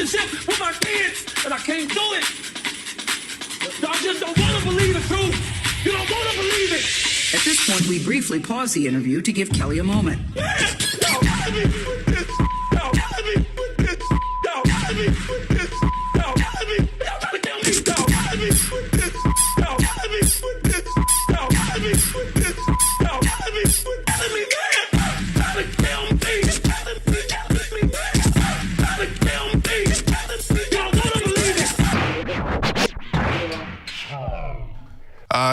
relationship with my kids, and I can't do it. Y'all just don't want to believe the truth. You don't want to believe it. At this point, we briefly pause the interview to give Kelly a moment. Yeah. Yo, let me with this. Yo, let me with this. Yo, let me with this. Yo, let me. Y'all trying to kill me. Yo, let me with this. Yo, let me with this. Yo, let me with this. Yo, let me with this. Let me get. Trying to kill me. Trying to kill me. Y'all want to believe it.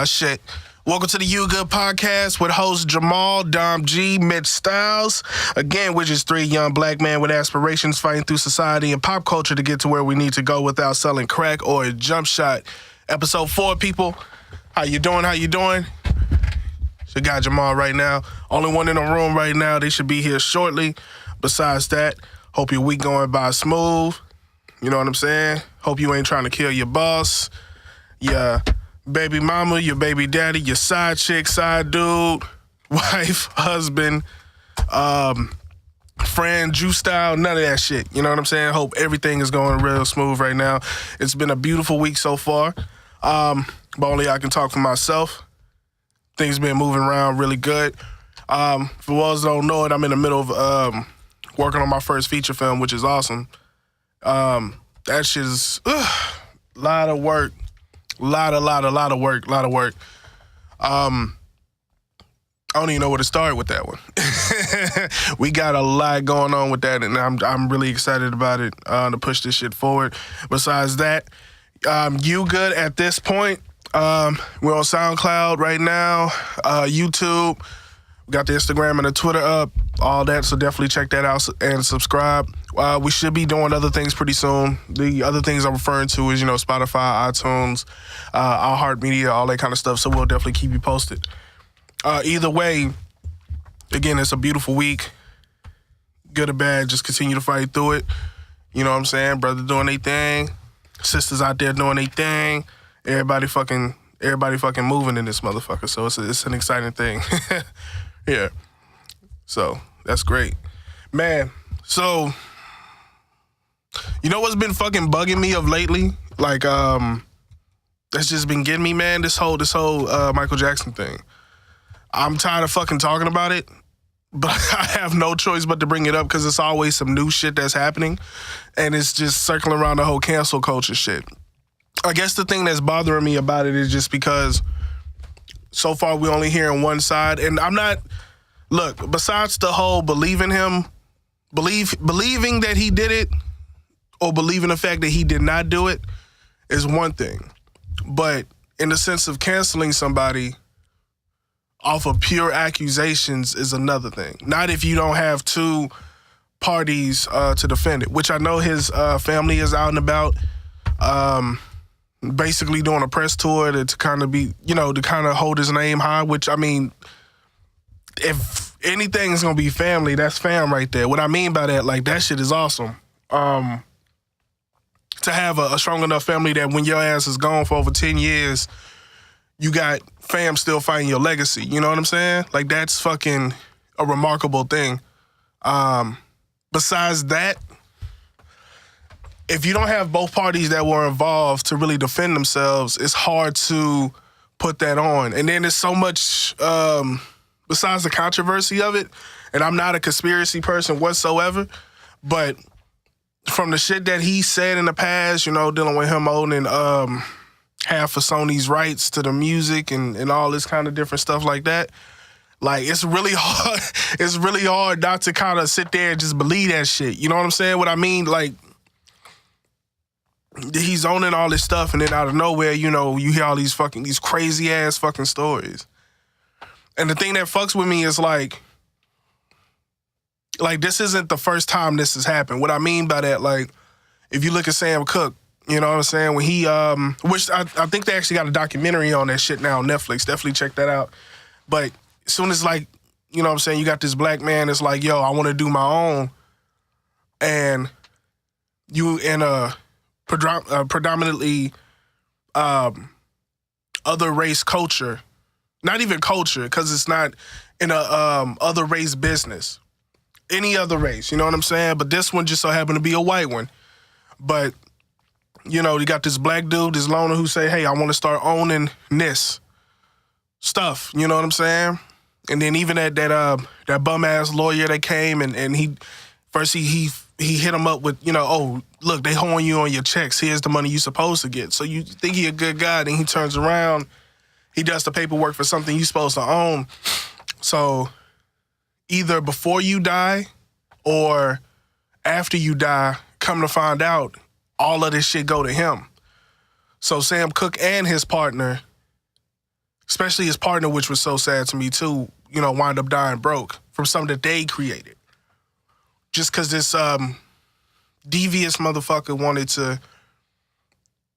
Shit. Welcome to the You Good Podcast with hosts Jamal, Dom G, Mitch Styles. Again, we're just three young black men with aspirations fighting through society and pop culture to get to where we need to go without selling crack or a jump shot. Episode 4, people. How you doing? How you doing? It's your guy Jamal right now. Only one in the room right now. They should be here shortly. Besides that, hope your week going by smooth. You know what I'm saying? Hope you ain't trying to kill your boss. Yeah. Baby mama, your baby daddy, your side chick, side dude, wife, husband, friend, Jew style, none of that shit. You know what I'm saying? Hope everything is going real smooth right now. It's been a beautiful week so far. But only I can talk for myself. Things been moving around really good. For those that don't know it, I'm in the middle of working on my first feature film, which is awesome. That shit is a lot of work. Lot of work. I don't even know where to start with that one. We got a lot going on with that, and I'm really excited about it to push this shit forward. Besides that, You Good at this point. We're on SoundCloud right now, YouTube. We got the Instagram and the Twitter up, all that, so definitely check that out and subscribe. We should be doing other things pretty soon. The other things I'm referring to is, Spotify, iTunes, iHeartMedia, all that kind of stuff, so we'll definitely keep you posted. Either way, again, it's a beautiful week. Good or bad, just continue to fight through it. You know what I'm saying? Brother doing their thing, sisters out there doing their thing, everybody fucking moving in this motherfucker, so it's an exciting thing. Yeah. So, that's great. Man, so, you know what's been fucking bugging me of lately? Like, that's just been getting me, man, this whole Michael Jackson thing. I'm tired of fucking talking about it, but I have no choice but to bring it up because it's always some new shit that's happening, and it's just circling around the whole cancel culture shit. I guess the thing that's bothering me about it is just because so far we only hearing one side, and I'm not, look, besides the whole believing that he did it or believing the fact that he did not do it is one thing. But in the sense of canceling somebody off of pure accusations is another thing. Not if you don't have two parties to defend it, which I know his family is out and about, basically doing a press tour to kind of be, to kind of hold his name high, which, I mean, if anything's going to be family, that's fam right there. What I mean by that, like, that shit is awesome. To have a strong enough family that when your ass is gone for over 10 years, you got fam still fighting your legacy. You know what I'm saying? Like, that's fucking a remarkable thing. Besides that, if you don't have both parties that were involved to really defend themselves, it's hard to put that on. And then there's so much, besides the controversy of it, and I'm not a conspiracy person whatsoever, but from the shit that he said in the past, dealing with him owning half of Sony's rights to the music and all this kind of different stuff like that, like, it's really hard. It's really hard not to kind of sit there and just believe that shit. You know what I'm saying? What I mean, like, he's owning all this stuff, and then out of nowhere, you hear all these crazy ass fucking stories. And the thing that fucks with me is like this isn't the first time this has happened. What I mean by that, like, if you look at Sam Cooke, you know what I'm saying? When he, which I think they actually got a documentary on that shit now on Netflix. Definitely check that out. But as soon as, like, you know what I'm saying, you got this black man that's like, yo, I want to do my own, and you in a predominantly other race culture, not even culture, because it's not in a other race business, any other race, you know what I'm saying? But this one just so happened to be a white one. But, you know, you got this black dude, this loner who say, hey, I want to start owning this stuff. You know what I'm saying? And then even that bum-ass lawyer that came and he hit him up with, you know, oh, look, they holding you on your checks. Here's the money you supposed to get. So you think he a good guy, then he turns around, he does the paperwork for something you supposed to own. So either before you die or after you die, come to find out, all of this shit go to him. So Sam Cooke and his partner, especially his partner, which was so sad to me too, you know, wind up dying broke from something that they created. Just because this devious motherfucker wanted to,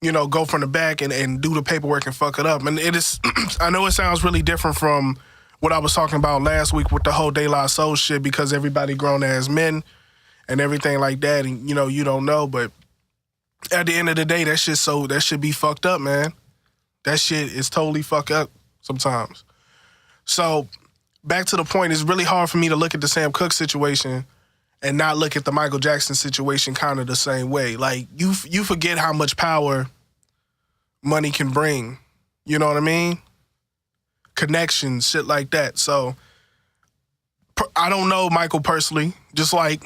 you know, go from the back and do the paperwork and fuck it up. And it is, I know it sounds really different from what I was talking about last week with the whole De La Soul shit, because everybody grown as men and everything like that, and, you know, you don't know, but at the end of the day, that shit be fucked up, man. That shit is totally fucked up sometimes. So back to the point, it's really hard for me to look at the Sam Cooke situation and not look at the Michael Jackson situation kind of the same way. Like, you forget how much power money can bring. You know what I mean? Connections, shit like that. So I don't know Michael personally, just like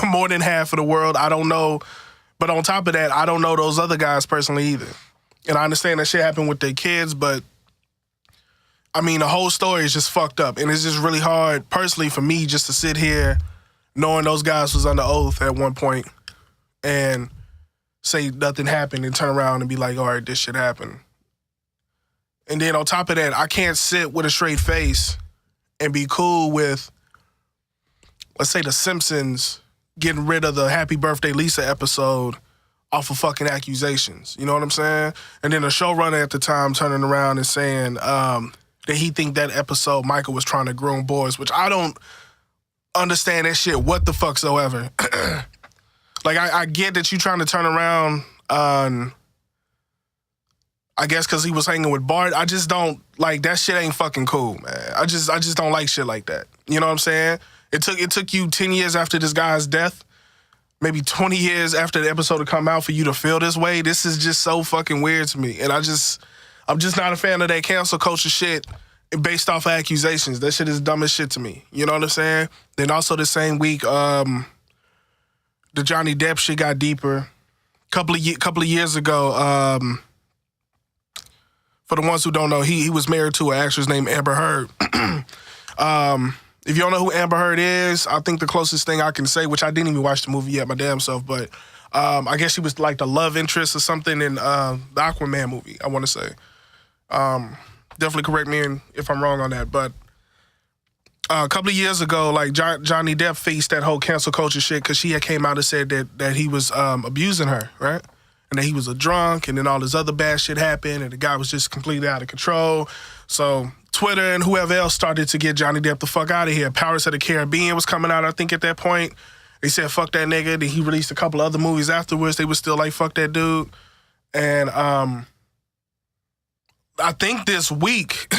more than half of the world. I don't know. But on top of that, I don't know those other guys personally either. And I understand that shit happened with their kids, but I mean, the whole story is just fucked up. And it's just really hard, personally, for me just to sit here knowing those guys was under oath at one point and say nothing happened and turn around and be like, all right, this shit happened. And then on top of that, I can't sit with a straight face and be cool with, let's say, The Simpsons getting rid of the Happy Birthday Lisa episode off of fucking accusations. You know what I'm saying? And then the showrunner at the time turning around and saying that he think that episode Michael was trying to groom boys, which I don't understand that shit what the fuck so ever. Like, I get that you trying to turn around on, I guess because he was hanging with Bart. I just don't, like, that shit ain't fucking cool, man. I just don't like shit like that. You know what I'm saying? It took you 10 years after this guy's death, maybe 20 years after the episode to come out for you to feel this way. This is just so fucking weird to me. And I'm just not a fan of that cancel culture shit based off of accusations. That shit is dumb as shit to me. You know what I'm saying? Then also the same week, the Johnny Depp shit got deeper. Couple of years ago, for the ones who don't know, he was married to an actress named Amber Heard. If you don't know who Amber Heard is, I think the closest thing I can say, which I didn't even watch the movie yet, my damn self, but I guess she was like the love interest or something in the Aquaman movie, I want to say. Definitely correct me if I'm wrong on that. But a couple of years ago, like Johnny Depp faced that whole cancel culture shit because she had came out and said that he was abusing her, right? And that he was a drunk, and then all this other bad shit happened, and the guy was just completely out of control. So Twitter and whoever else started to get Johnny Depp the fuck out of here. Pirates of the Caribbean was coming out, I think, at that point. They said, fuck that nigga. Then he released a couple other movies afterwards. They were still like, fuck that dude. And I think this week,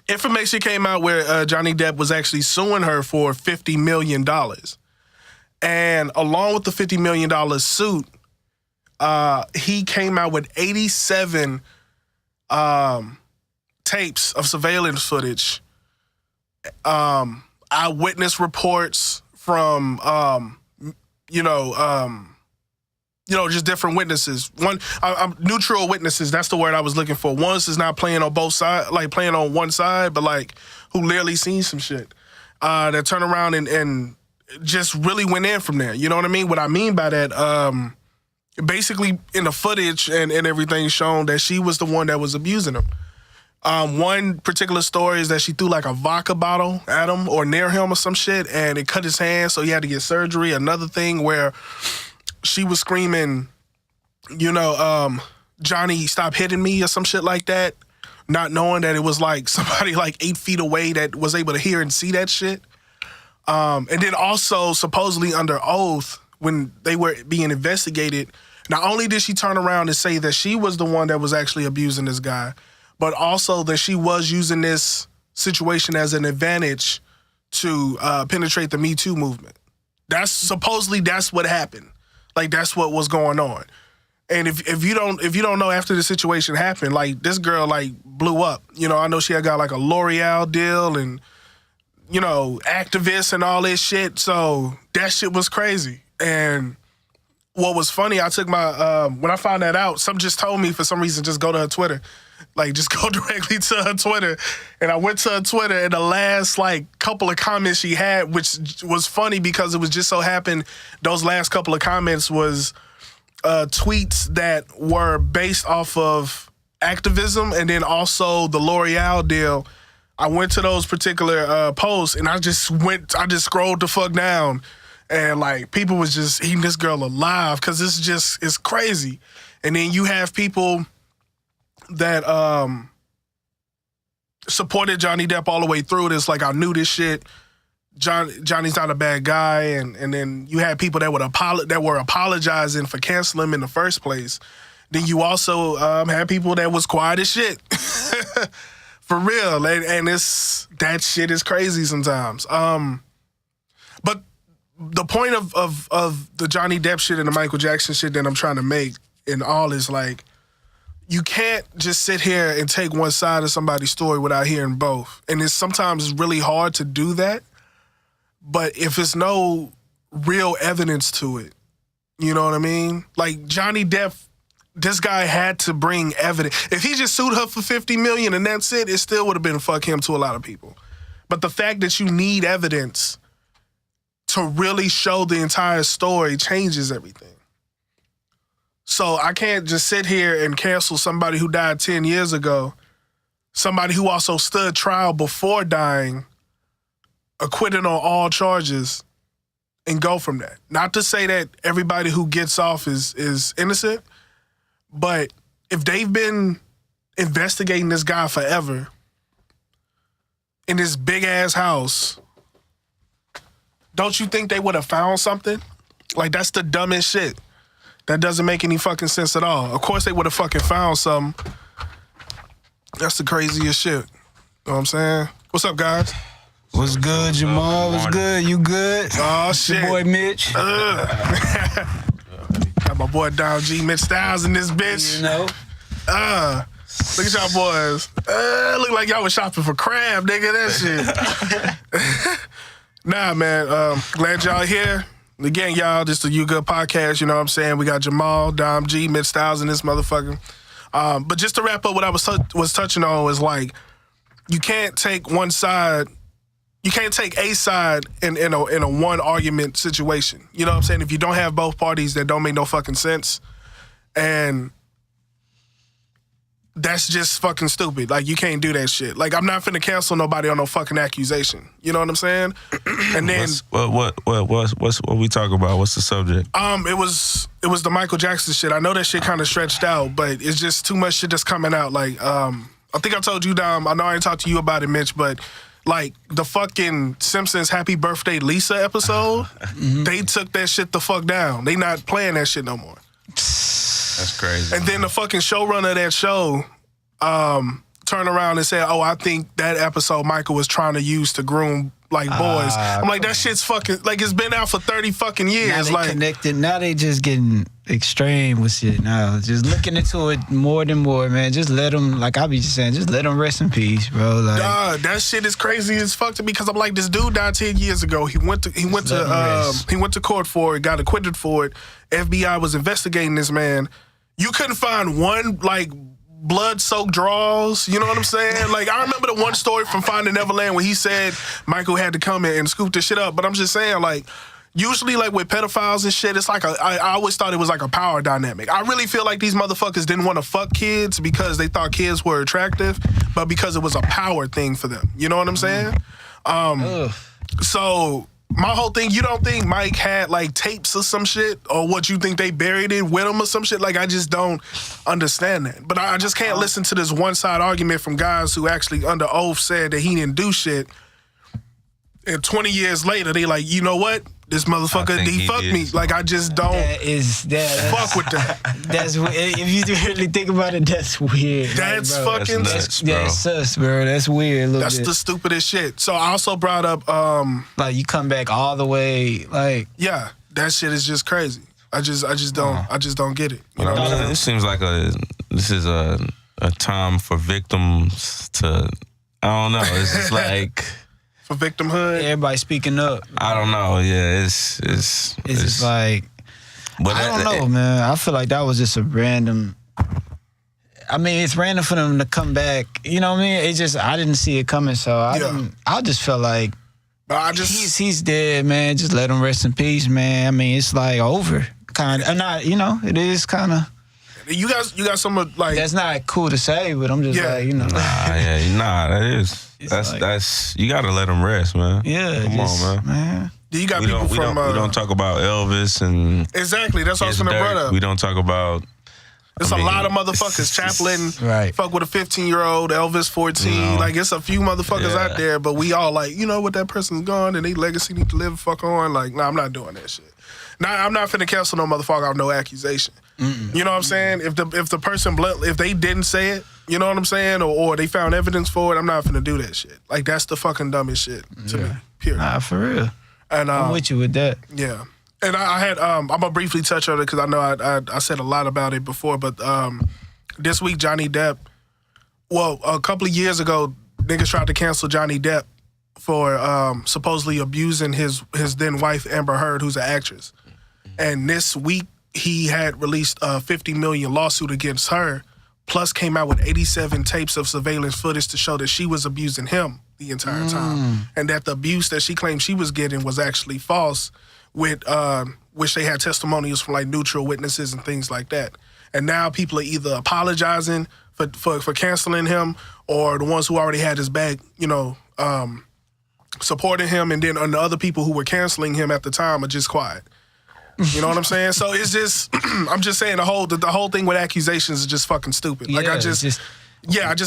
information came out where Johnny Depp was actually suing her for $50 million. And along with the $50 million suit, he came out with 87 tapes of surveillance footage, eyewitness reports from, just different witnesses. Neutral witnesses, that's the word I was looking for. Ones is not playing on both sides, like playing on one side, but like who literally seen some shit. That turned around and just really went in from there. You know what I mean? What I mean by that, basically in the footage and everything shown that she was the one that was abusing him. One particular story is that she threw like a vodka bottle at him or near him or some shit, and it cut his hand, so he had to get surgery. Another thing where she was screaming, Johnny, stop hitting me or some shit like that, not knowing that it was like somebody like 8 feet away that was able to hear and see that shit. And then also supposedly under oath when they were being investigated, not only did she turn around and say that she was the one that was actually abusing this guy, but also that she was using this situation as an advantage to penetrate the Me Too movement. That's what happened. Like that's what was going on. And if you don't know after the situation happened, like this girl like blew up. You know, I know she had got like a L'Oreal deal and you know activists and all this shit. So that shit was crazy. And what was funny, I took my when I found that out, some just told me for some reason just go to her Twitter. Like, just go directly to her Twitter. And I went to her Twitter, and the last, like, couple of comments she had, which was funny because it was just so happened those last couple of comments was tweets that were based off of activism and then also the L'Oreal deal. I went to those particular posts, and I just scrolled the fuck down. And, like, people was just eating this girl alive because it's crazy. And then you have people that supported Johnny Depp all the way through this. Like, I knew this shit. Johnny's not a bad guy. And then you had people that were apologizing for canceling him in the first place. Then you also had people that was quiet as shit. For real. And that shit is crazy sometimes. But the point of the Johnny Depp shit and the Michael Jackson shit that I'm trying to make in all is like, you can't just sit here and take one side of somebody's story without hearing both. And it's sometimes really hard to do that. But if there's no real evidence to it, you know what I mean? Like Johnny Depp, this guy had to bring evidence. If he just sued her for $50 million and that's it still would have been fuck him to a lot of people. But the fact that you need evidence to really show the entire story changes everything. So I can't just sit here and cancel somebody who died 10 years ago, somebody who also stood trial before dying, acquitted on all charges, and go from that. Not to say that everybody who gets off is innocent, but if they've been investigating this guy forever in this big-ass house, don't you think they would have found something? Like, that's the dumbest shit. That doesn't make any fucking sense at all. Of course they would have fucking found something. That's the craziest shit. You know what I'm saying? What's up, guys? What's good, Jamal? What's good? You good? Oh, It's shit. your boy Mitch. Got my boy Dom G, Mitch Styles in this bitch. You know? Look at y'all boys. Look like y'all was shopping for crab, nigga. That shit. Nah, man. Glad y'all here. Again, y'all, just a You Good podcast, you know what I'm saying? We got Jamal, Dom G, Mitch Styles in this motherfucker. But just to wrap up what I was touching on was like, you can't take one side, you can't take a side in a one argument situation. You know what I'm saying? If you don't have both parties, that don't make no fucking sense. And that's just fucking stupid. Like, you can't do that shit. Like, I'm not finna cancel nobody on no fucking accusation. You know what I'm saying? And then what we talking about? What's the subject? it was the Michael Jackson shit. I know that shit kind of stretched out, but it's just too much shit that's coming out. Like, I think I told you, Dom. I know I ain't talked to you about it, Mitch, but like the fucking Simpsons Happy Birthday Lisa episode, they took that shit the fuck down. They not playing that shit no more. That's crazy. And then the fucking showrunner of that show turned around and said, "Oh, I think that episode Michael was trying to use to groom like boys." I'm like, that shit's fucking like it's been out for 30 fucking years. Now they like connected. Now they just getting extreme with shit now. Just looking into it more than more, man. Just let them, like I be just saying, just let them rest in peace, bro. Like, that shit is crazy as fuck to me because I'm like, this dude died 10 years ago. He went to court for it, got acquitted for it. FBI was investigating this man. You couldn't find one like blood-soaked drawers, you know what I'm saying? Like, I remember the one story from Finding Neverland where he said Michael had to come in and scoop this shit up. But I'm just saying, like, usually, like, with pedophiles and shit, it's like I always thought it was like a power dynamic. I really feel like these motherfuckers didn't want to fuck kids because they thought kids were attractive, but because it was a power thing for them. You know what I'm saying? So my whole thing, you don't think Mike had like tapes or some shit, or what you think they buried it with him or some shit? Like, I just don't understand that. But I just can't listen to this one side argument from guys who actually under oath said that he didn't do shit. And 20 years later, they like, you know what? This motherfucker, he fucked me. Like, I just don't fuck with that. That's if you really think about it, that's weird. That's like, bro, fucking that's sus, bro. That's weird. That's the stupidest shit. So I also brought up like, you come back all the way, like, yeah, that shit is just crazy. I just don't get it. You But know I what I'm mean, it seems like this is a time for victims to. I don't know. It's just like for victimhood. Everybody speaking up. I don't know. Yeah, it's just like But I don't know, man. I feel like that was just a random. I mean, it's random for them to come back. You know what I mean? It just I didn't see it coming, so I just felt like he's dead, man. Just let him rest in peace, man. I mean, it's like over, kind of. Not, you know, it is kind of. You got some like that's not cool to say, but I'm just like, you know. That is. That's you gotta let him rest, man. Yeah, come on, man. You got people we don't talk about Elvis and exactly. That's what I was gonna bring up. We don't talk about. There's a lot of motherfuckers. Chaplin, fuck with a 15-year-old. Elvis, 14. Like it's a few motherfuckers out there, but we all like, you know what, that person's gone and their legacy need to live. Fuck on. Like, nah, I'm not doing that shit. Nah, I'm not finna cancel no motherfucker off no accusation. You know what I'm saying? If the person if they didn't say it, you know what I'm saying, or they found evidence for it, I'm not finna do that shit. Like that's the fucking dumbest shit to me. Period. Nah, for real. And I'm with you with that. Yeah. And I had I'm gonna briefly touch on it because I know I said a lot about it before, but this week Johnny Depp, well, a couple of years ago, niggas tried to cancel Johnny Depp for supposedly abusing his then wife Amber Heard, who's an actress. And this week he had released a $50 million lawsuit against her, plus came out with 87 tapes of surveillance footage to show that she was abusing him the entire time, and that the abuse that she claimed she was getting was actually false. With which they had testimonials from like neutral witnesses and things like that. And now people are either apologizing for canceling him, or the ones who already had his back, you know, supporting him, and then the other people who were canceling him at the time are just quiet. You know what I'm saying? So it's just, I'm just saying the whole thing with accusations is just fucking stupid. Like I just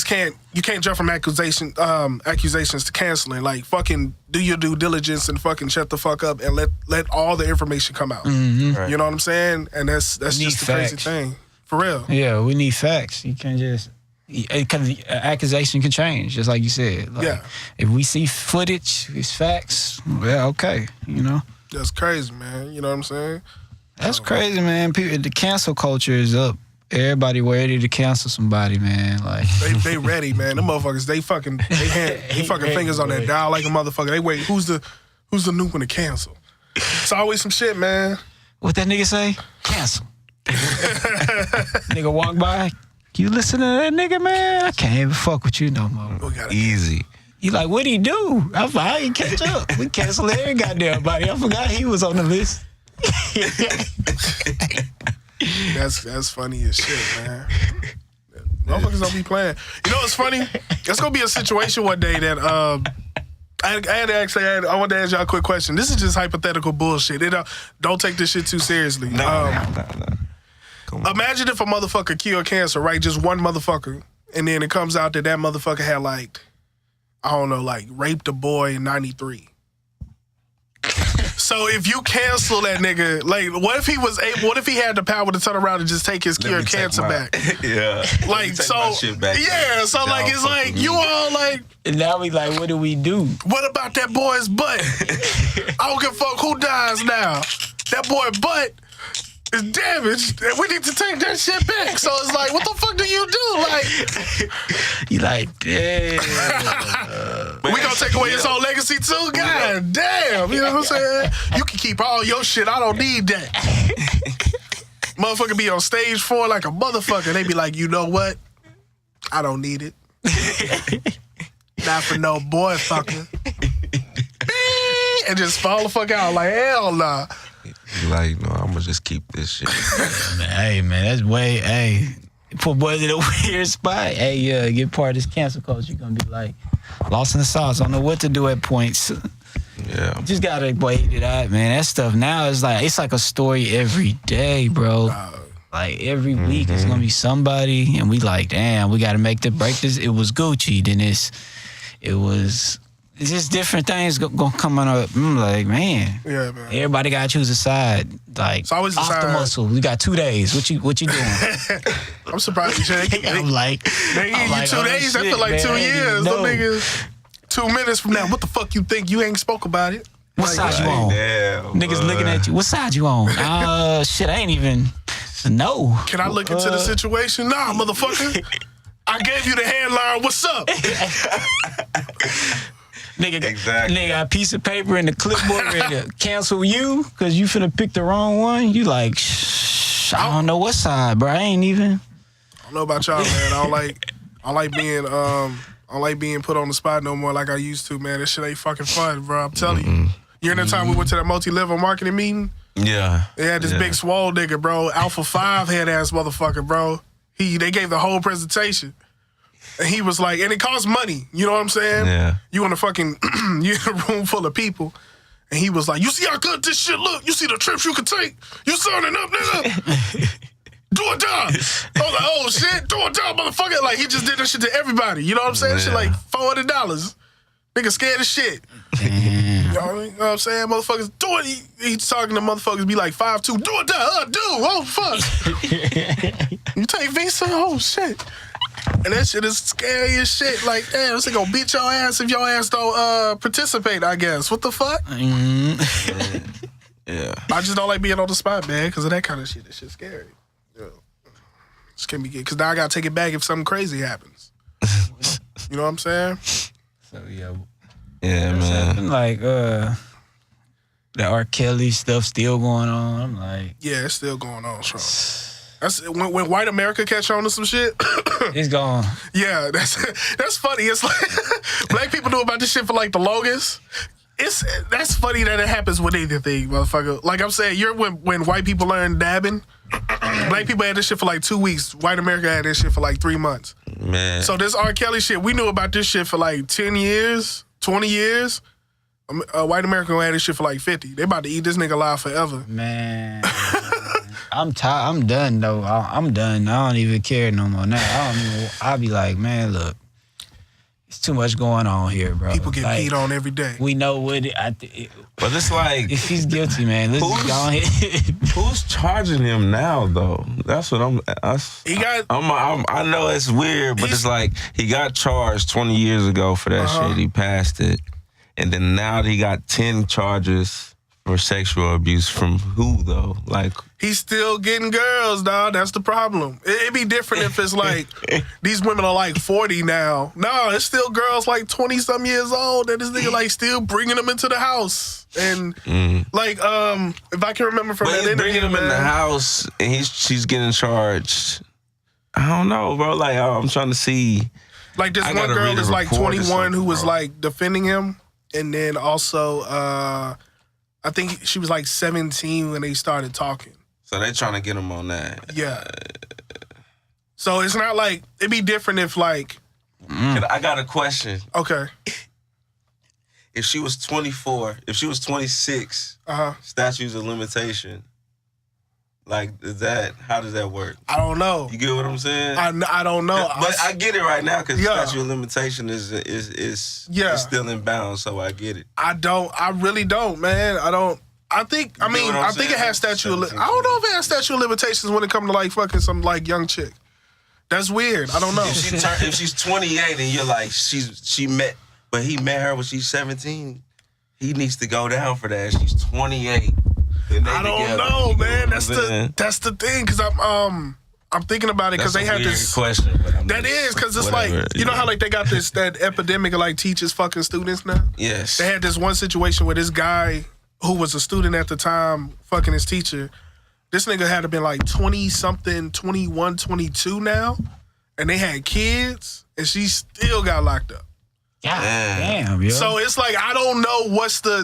can't. You can't jump from accusations to canceling. Like fucking do your due diligence and fucking shut the fuck up and let all the information come out. Right. You know what I'm saying? And that's just the crazy thing. For real. Yeah, we need facts. You can't just because accusation can change, just like you said. Like, if we see footage, it's facts. Well, okay, you know. That's crazy, man. You know what I'm saying? That's crazy, man. People, the cancel culture is up. Everybody ready to cancel somebody, man. Like they ready, man. Them motherfuckers, they fucking fingers on that dial like a motherfucker. They wait. Who's the new one to cancel? It's always some shit, man. What that nigga say? Cancel. Nigga walk by. You listen to that nigga, man? I can't even fuck with you no more. Easy. You like, what'd he do? I ain't catch up. We canceled every goddamn body. I forgot he was on the list. That's funny as shit, man. Motherfuckers don't be playing. You know what's funny? It's gonna be a situation one day that I want to ask y'all a quick question. This is just hypothetical bullshit. Don't take this shit too seriously. No. Imagine if a motherfucker cured cancer, right? Just one motherfucker, and then it comes out that motherfucker had like, I don't know, like raped a boy in 93. So if you cancel that nigga, like, what if he had the power to turn around and just take his cured cancer back? Yeah. Like, so, yeah, so like, it's like, you all like. And now we like, what do we do? What about that boy's butt? I don't give a fuck who dies now. That boy butt is damaged, and we need to take that shit back. So it's like, what the fuck do you do? Like, you like, damn. We gonna take away his whole legacy too? God damn. You know what I'm saying? You can keep all your shit. I don't need that. Motherfucker be on stage 4 like a motherfucker. They be like, you know what? I don't need it. Not for no boy fucker. And just fall the fuck out like, hell nah. Like, no, I'm gonna just keep this shit. Hey, man, that's put boys in a weird spot. Hey, get part of this cancel culture. You're gonna be like, lost in the sauce. I don't know what to do at points. Yeah. Just gotta wait it out, man. That stuff now is like, it's like a story every day, bro. Like every week it's gonna be somebody, and we like, damn, we gotta break this. It was Gucci, then it's just different things gonna come on up. I'm like, man. Yeah, man. Everybody gotta choose a side. Like, it's always off the muscle. We got 2 days. What you doing? I'm surprised you said I'm like, they give you 2 days. I feel like 2 years. Them niggas, 2 minutes from now, what the fuck you think? You ain't spoke about it. What side you on? Damn, Niggas looking at you. What side you on? Shit, I ain't even. No. Can I look into the situation? Nah, motherfucker. I gave you the headline. What's up? Nigga, Exactly. nigga got a piece of paper and the clipboard ready to cancel you because you finna pick the wrong one. You like, shh, I don't know what side, bro. I ain't even. I don't know about y'all, man. I don't like being put on the spot no more like I used to, man. This shit ain't fucking fun, bro. I'm telling you. You know the time we went to that multi-level marketing meeting? Yeah. They had this big swole nigga, bro. Alpha 5 head ass motherfucker, bro. They gave the whole presentation. And he was like, and it costs money. You know what I'm saying? Yeah. You in a fucking, you in a room full of people. And he was like, you see how good this shit look? You see the trips you can take? You signing up, nigga? Do or die. I was like, oh shit, do or die, motherfucker. Like, he just did that shit to everybody. You know what I'm saying? Shit like $400. Nigga scared as shit. You know what I'm saying? Motherfuckers do it. He's talking to motherfuckers be like 5'2". Do or die. Do. Oh, fuck. You take Visa? Oh, shit. And that shit is scary as shit. Like, damn, this nigga gonna beat your ass if your ass don't participate, I guess. What the fuck? Yeah. I just don't like being on the spot, man, because of that kind of shit. That shit's scary. Yeah. This can be good. Because now I gotta take it back if something crazy happens. You know what I'm saying? So, yeah. Yeah, man. Like, the R. Kelly stuff still going on. I'm like, Yeah, it's still going on, strong. That's when white America catch on to some shit. it's gone. Yeah, that's funny. It's like black people knew about this shit for like the longest. That's funny that it happens with anything, motherfucker. Like I'm saying, when white people learn dabbing, black people had this shit for like 2 weeks. White America had this shit for like 3 months. Man. So this R. Kelly shit, we knew about this shit for like 10 years, 20 years. White America had this shit for like 50. They about to eat this nigga alive forever. Man. I'm tired. I'm done though. I'm done. I don't even care no more now. I'll be like, man, look, it's too much going on here, bro. People get like, peed on every day. We know what But it's like, if he's guilty, man, let's just go ahead. who's charging him now, though? That's what I know it's weird, but it's like he got charged 20 years ago for that shit. He passed it. And then now he got 10 charges for sexual abuse from who, though? Like, he's still getting girls, dog. That's the problem. It'd be different if it's like these women are like 40 now. No, it's still girls like 20-some years old that this nigga like still bringing them into the house. And like, if I can remember from that interview, bringing him in the house and she's getting charged. I don't know, bro. Like, I'm trying to see. Like this one girl is like 21 who was like defending him, and then also I think she was like 17 when they started talking. So they trying to get him on that. Yeah. So it's not like, it'd be different if like. I got a question. Okay. If she was 24, if she was 26, statutes of limitation, like, how does that work? I don't know. You get what I'm saying? I don't know. But I get it right now because statute of limitation is still in bounds, so I get it. I really don't, man. I think it has statute of I don't know if it has statute of limitations when it comes to like fucking some like young chick. That's weird. I don't know. If she's 28 and you're like, but he met her when she's 17, he needs to go down for that. She's 28. I don't know, man. That's the thing, because I'm thinking about it because they had this question. That is because it's like you know how like they got that epidemic of like teachers fucking students now. Yes. They had this one situation where this guy who was a student at the time fucking his teacher. This nigga had to been like 20-something, 21, 22 now, and they had kids, and she still got locked up. God damn, yo. So it's like I don't know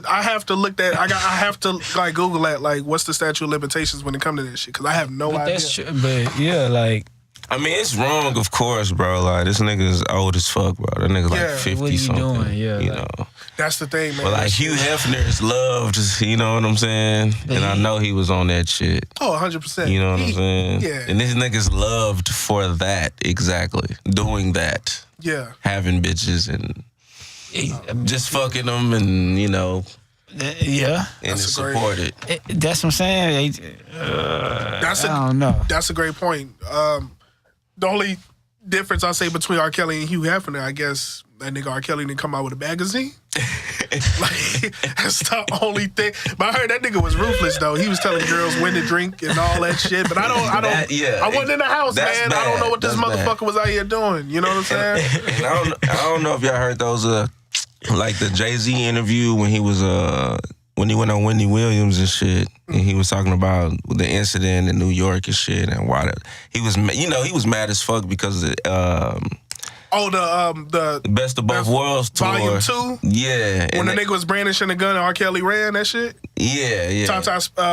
I have to look at I have to like Google that like what's the statute of limitations when it comes to this shit because I have no idea. That's true, but yeah, like I mean it's wrong, of course, bro. Like this nigga's old as fuck, bro. That nigga's like 50 what are you something. doing? Yeah, you like, know. That's the thing, man. But like Hugh Hefner is loved, you know what I'm saying? And I know he was on that shit. Oh, 100%. You know what I'm saying? Yeah. And this nigga's loved for that exactly, doing that. Yeah. Having bitches and just fucking them and, you know. Yeah. And it's supported. That's what I'm saying. I don't know. That's a great point. The only difference I say between R. Kelly and Hugh Hefner, I guess that nigga R. Kelly didn't come out with a magazine. Like, that's the only thing. But I heard that nigga was ruthless though. He was telling girls when to drink and all that shit. But I wasn't in the house, man. Bad. I don't know what this motherfucker was out here doing. You know what I'm saying? And I don't know if y'all heard those like the Jay-Z interview when he was when he went on Wendy Williams and shit, and he was talking about the incident in New York and shit, and why he was mad as fuck because of the Best of Both Worlds tour. Volume 2? Yeah. When the nigga was brandishing the gun and R. Kelly ran that shit? Yeah. Tom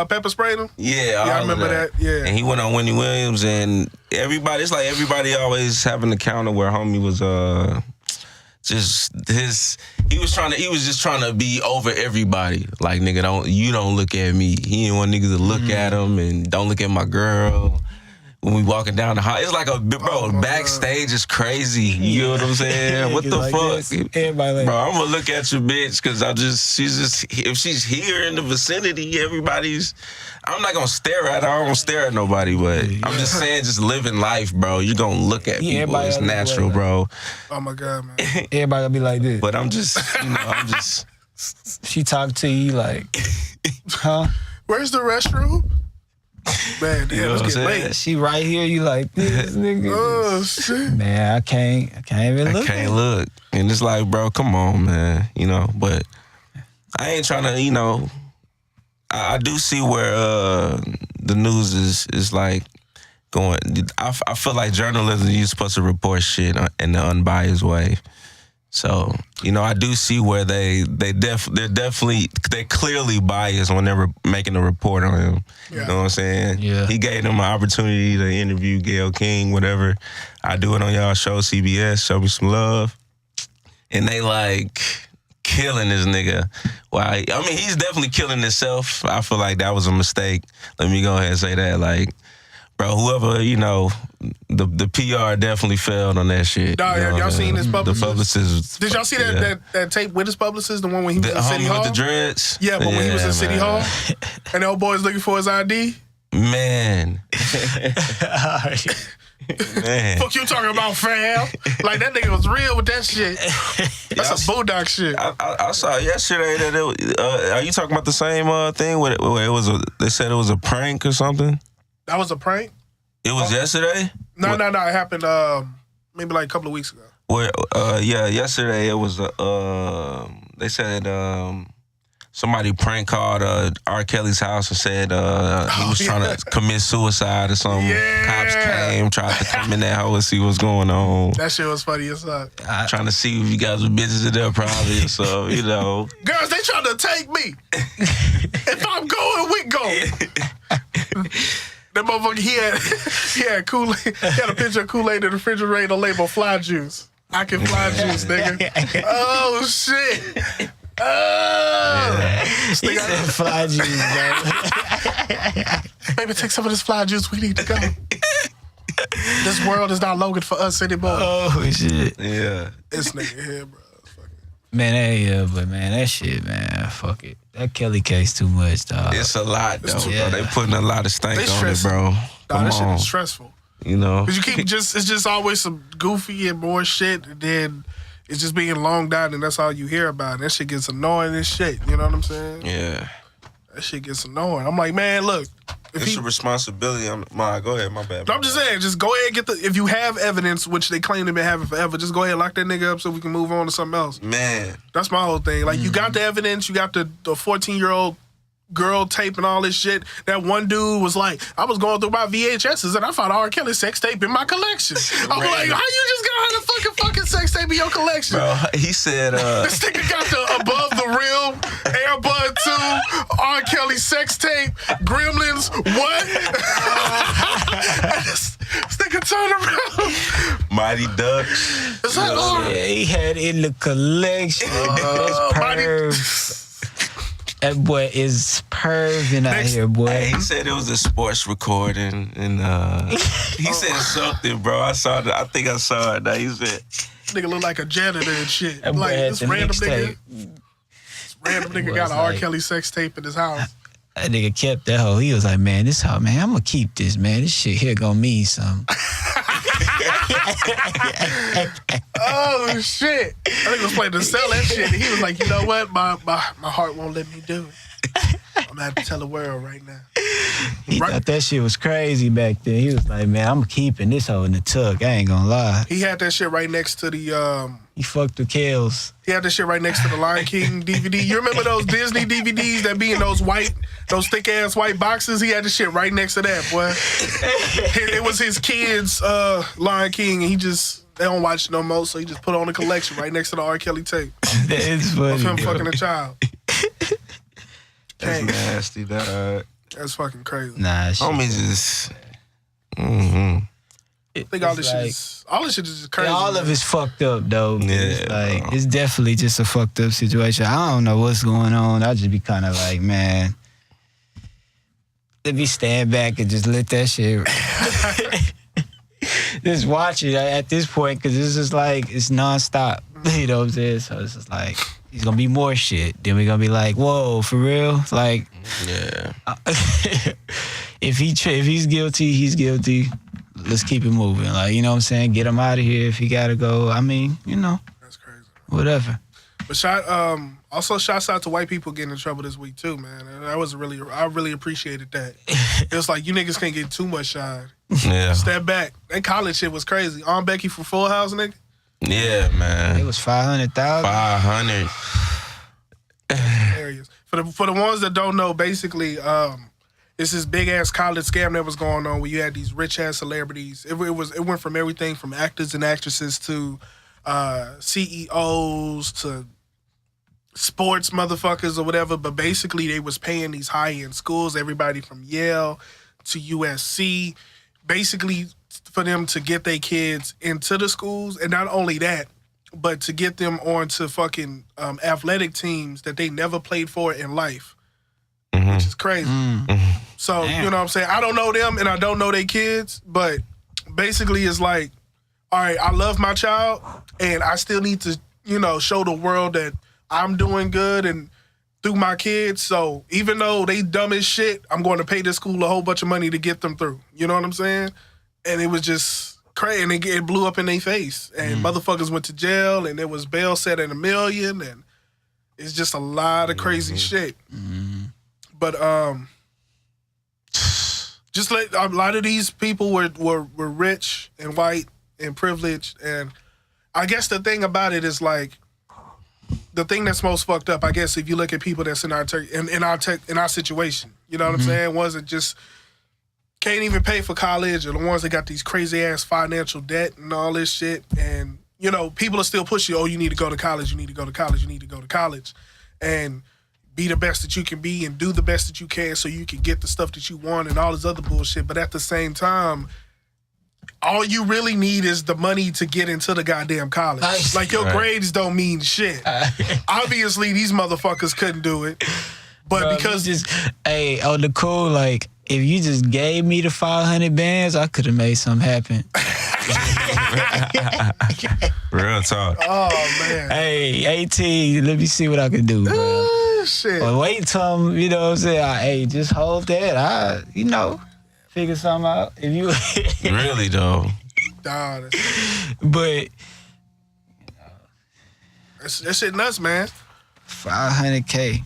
pepper sprayed him? Yeah, I remember that. Yeah. And he went on Wendy Williams, and everybody, it's like everybody always having a counter where homie was he was just trying to be over everybody. Like, nigga, don't look at me. He didn't want niggas to look at him, and don't look at my girl. When we walking down the hall, it's like backstage is crazy. You know what I'm saying? What the fuck? Everybody like, bro, I'm gonna look at your bitch because if she's here in the vicinity, I'm not gonna stare at her. I don't stare at nobody, but I'm just saying, just living life, bro. You're gonna look at people. It's natural, bro. Oh my God, man. Everybody gonna be like this. But I'm just. She talk to you like, huh? Where's the restroom? Man, damn, it's getting late. She right here, you like this nigga. Oh shit. Man, I can't even look. I can't look. And it's like, bro, come on, man. But I ain't trying to, I do see where the news is like going. I feel like journalism, you're supposed to report shit in the unbiased way. So, I do see where they're clearly biased when they're making a report on him. Yeah. You know what I'm saying? Yeah. He gave them an opportunity to interview Gayle King, whatever. I do it on y'all show, CBS, Show Me Some Love. And they like killing this nigga. Well, I mean, he's definitely killing himself. I feel like that was a mistake. Let me go ahead and say that. Like, bro, whoever, the PR definitely failed on that shit. Dog, y'all seen his publicist? The publicist. Did y'all see that tape with his publicist? The one when he was in City Hall? With the dreads? Yeah, but when he was in City Hall, and the old boy's looking for his ID? Man. Man. Fuck you talking about, fam? Like, that nigga was real with that shit. That's some Boondock shit. I saw yesterday that it was, are you talking about the same thing where they said it was a prank or something? That was a prank? It was yesterday? No. It happened maybe like a couple of weeks ago. Well, yesterday it was, they said somebody prank called R. Kelly's house and said he was trying to commit suicide or something. Yeah. Cops came, tried to come in that house and see what's going on. That shit was funny as fuck. Trying to see if you guys were bitches in there probably, so, Girls, they trying to take me. If I'm going, we go. That motherfucker, he had Kool-Aid. He had a picture of Kool-Aid in the refrigerator labeled fly juice. I can fly juice, nigga. Oh, shit. He said fly juice, bro. Baby, take some of this fly juice. We need to go. This world is not Logan for us anymore. Oh, shit. Yeah. This nigga here, bro. Man, but that shit, man, fuck it. That Kelly case too much, dog. It's a lot, though, bro. They putting a lot of stank on it, bro. Dog, that shit is stressful. Because you keep it's just always some goofy and more shit, and then it's just being longed out, and that's all you hear about. That shit gets annoying as shit. You know what I'm saying? Yeah. That shit gets annoying. I'm like, man, look. It's a responsibility. Go ahead, my bad. No, I'm just saying, just go ahead and if you have evidence, which they claim they've been having forever, just go ahead and lock that nigga up so we can move on to something else. Man. That's my whole thing. Like, you got the evidence, you got the 14-year-old girl tape and all this shit. That one dude was like, I was going through my VHSs and I found R. Kelly sex tape in my collection. I'm like, how you just got a fucking sex tape in your collection? Bro, he said, this nigga got the Above the Rim, Air Bud 2, R. Kelly sex tape, Gremlins, what? this nigga turned around. Mighty Ducks. Is that all? Yeah, he had it in the collection. That's perv. That boy is perving out here, boy. Hey, he said it was a sports recording, and he said something, bro. I think I saw it. Now he said, nigga look like a janitor and shit. That like this random nigga. This random nigga got an R. Kelly sex tape in his house. That nigga kept that hoe. He was like, man, I'm gonna keep this, man. This shit here gonna mean something. Oh shit! I think he was playing to sell that shit. He was like, you know what? My heart won't let me do it. I'm gonna have to tell the world right now. He thought that shit was crazy back then. He was like, man, I'm keeping this hoe in the tuck. I ain't gonna lie. He had that shit right next to the He fucked with Kells. He had that shit right next to the Lion King DVD. You remember those Disney DVDs that be in those thick ass white boxes? He had the shit right next to that, boy. It was his kids' Lion King, and they don't watch it no more, so he just put on a collection right next to the R. Kelly tape. That is funny. Of him fucking a child. That's nasty, dog. That's fucking crazy. Nah, homie just. I think all this shit is just crazy. Yeah, all of it's fucked up though. Yeah, it's definitely just a fucked up situation. I don't know what's going on. I just be kind of like, man, let me stand back and just let that shit. Just watch it at this point, because it's just like it's nonstop. You know what I'm saying? So it's just like it's gonna be more shit. Then we're gonna be like, whoa, for real? Like, yeah. If he's guilty, he's guilty. Let's keep it moving. Like, you know what I'm saying? Get him out of here if he gotta go. I mean, you know. That's crazy. Whatever. But also shouts out to white people getting in trouble this week too, man. And I really appreciated that. It was like, you niggas can't get too much shine. Yeah. Step back. That college shit was crazy. On Becky for Full House, nigga. Yeah, man. It was 500,000. 500. Areas. For the ones that don't know, basically, it's this big ass college scam that was going on where you had these rich ass celebrities. It went from everything from actors and actresses to CEOs to sports motherfuckers or whatever. But basically, they was paying these high end schools, everybody from Yale to USC, basically for them to get their kids into the schools, and not only that, but to get them onto fucking athletic teams that they never played for in life, which is crazy. So, you know what I'm saying? I don't know them and I don't know their kids, but basically it's like, all right, I love my child and I still need to, you know, show the world that I'm doing good and through my kids. So even though they dumb as shit, I'm going to pay this school a whole bunch of money to get them through. You know what I'm saying? And it was just crazy, and it blew up in their face. And motherfuckers went to jail, and there was bail set at $1 million, and it's just a lot of crazy shit. But just like a lot of these people were rich and white and privileged, and I guess the thing about it is like the thing that's most fucked up. I guess if you look at people that's in our situation, you know what I'm saying, ones that just can't even pay for college, or the ones that got these crazy ass financial debt and all this shit. And, you know, people are still pushing, oh, you need to go to college, you need to go to college, you need to go to college. And be the best that you can be and do the best that you can so you can get the stuff that you want and all this other bullshit. But at the same time, all you really need is the money to get into the goddamn college. Like, your grades don't mean shit. Obviously, these motherfuckers couldn't do it. But bro, because on the cool, like, if you just gave me the 500 bands, I could have made something happen. Real talk. Oh, man. Hey, 18, let me see what I can do, bro. Shit. But wait till, you know what I'm saying? Hey, just hold that. Figure something out. If you really, though. Nah, but that shit nuts, man. 500K.